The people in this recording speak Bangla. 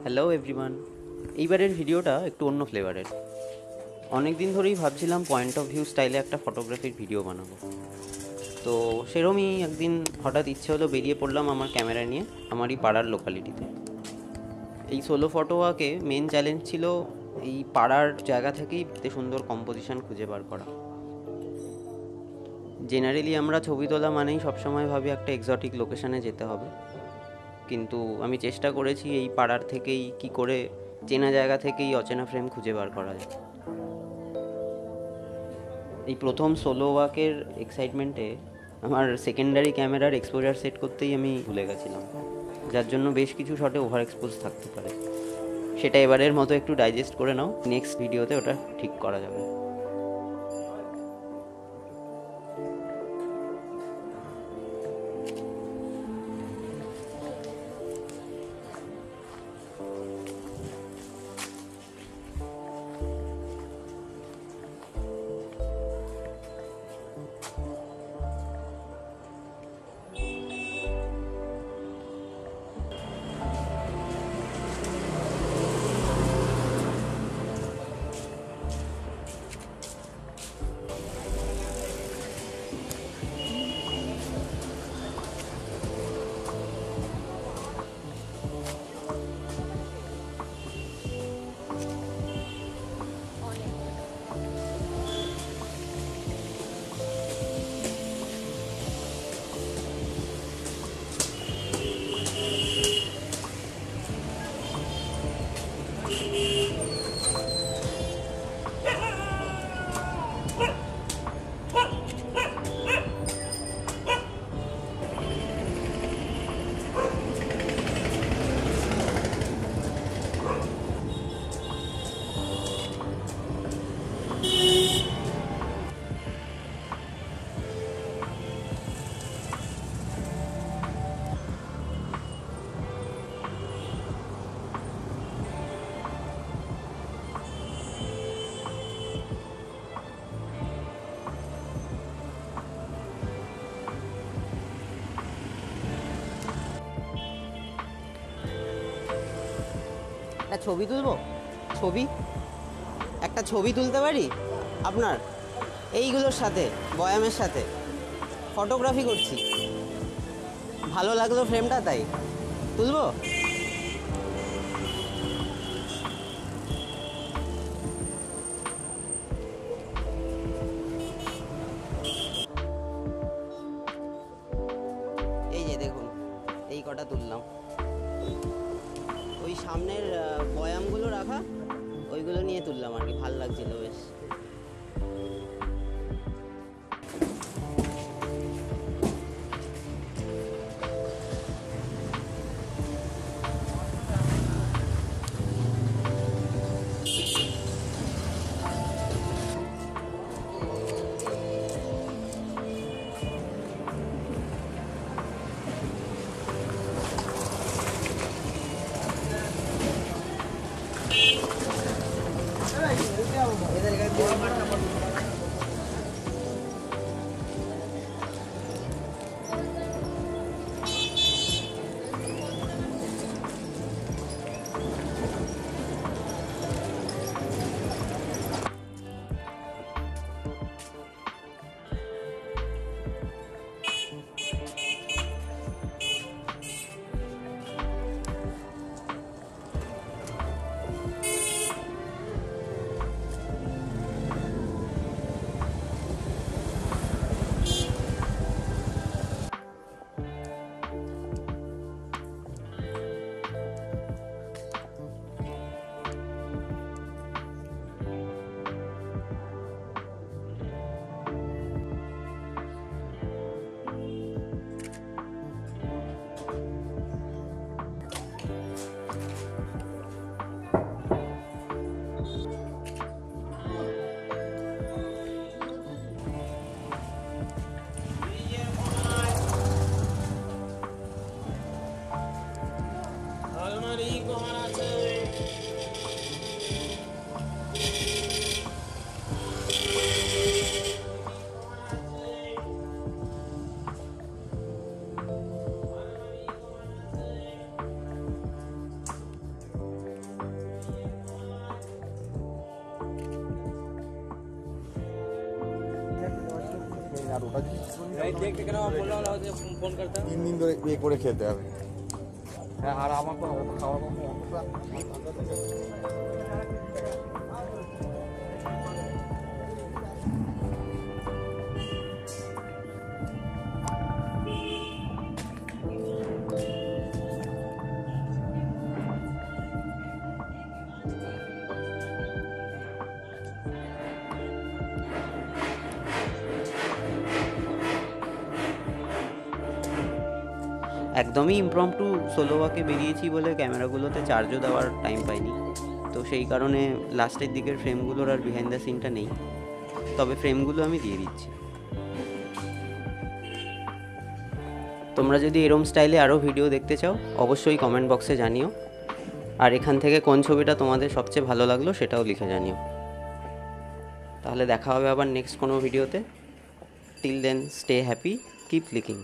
Hello everyone. এইবারের ভিডিওটা একটু অন্য ফ্লেভারের। অনেক দিন ধরেই ভাবছিলাম পয়েন্ট অফ ভিউ স্টাইলে একটা ফটোগ্রাফির ভিডিও বানাবো। তো সেরমই একদিন হঠাৎ ইচ্ছে হলো, বেরিয়ে পড়লাম আমার ক্যামেরা নিয়ে আমারই পাড়ার লোকালিটিতে। এই সোলো ফটো ওয়াকে মেন চ্যালেঞ্জ ছিল এই পাড়ার জায়গা থেকেই এতে সুন্দর কম্পোজিশন খুঁজে বার করা। জেনারেলি আমরা ছবি তোলা মানেই সবসময় ভাবি একটা এক্সোটিক লোকেশানে যেতে হবে, কিন্তু আমি চেষ্টা করেছি এই পাড়ার থেকেই কি করে চেনা জায়গা থেকেই অচেনা ফ্রেম খুঁজে বার করা যায়। এই প্রথম সোলো ওয়াকের এক্সাইটমেন্টে আমার সেকেন্ডারি ক্যামেরার এক্সপোজার সেট করতেই আমি ভুলে গেছিলাম, যার জন্য বেশ কিছু শটে ওভার এক্সপোজ থাকতে পারে। সেটা এবারের মতো একটু ডাইজেস্ট করে নাও, নেক্সট ভিডিওতে ওটা ঠিক করা যাবে। একটা ছবি তুলবো, ছবি একটা ছবি তুলতে পারি আপনার এইগুলোর সাথে, বয়ামের সাথে ফটোগ্রাফি করছি, ভালো লাগলো ফ্রেমটা তাই তুলবো। এই যে দেখুন, এই কটা তুললাম। ওই সামনের বয়ামগুলো রাখা, ওইগুলো নিয়ে তুললাম আর কি, ভাল লাগছিল বেশ। আর ওটা যদি দেখতে কেন বললাম ফোন করতে 3 দিন ধরে এ করে খেতে হবে। হ্যাঁ, আর আমার তো খাওয়ার মতো অবস্থা একদমই ইমপ্রম্পটু সোলো ওয়াকে বেরিয়েছি বলে ক্যামেরাগুলোতে চার্জও দেওয়ার টাইম পাইনি, তো সেই কারণে লাস্টের দিকের ফ্রেমগুলোর আর বিহাইন্ড দ্য সিনটা নেই, তবে ফ্রেমগুলো আমি দিয়ে দিচ্ছি। তোমরা যদি এরম স্টাইলে আরও ভিডিও দেখতে চাও অবশ্যই কমেন্ট বক্সে জানিও, আর এখান থেকে কোন ছবিটা তোমাদের সবচেয়ে ভালো লাগলো সেটাও লিখে জানিও। তাহলে দেখা হবে আবার নেক্সট কোনো ভিডিওতে। Till then stay happy, keep clicking.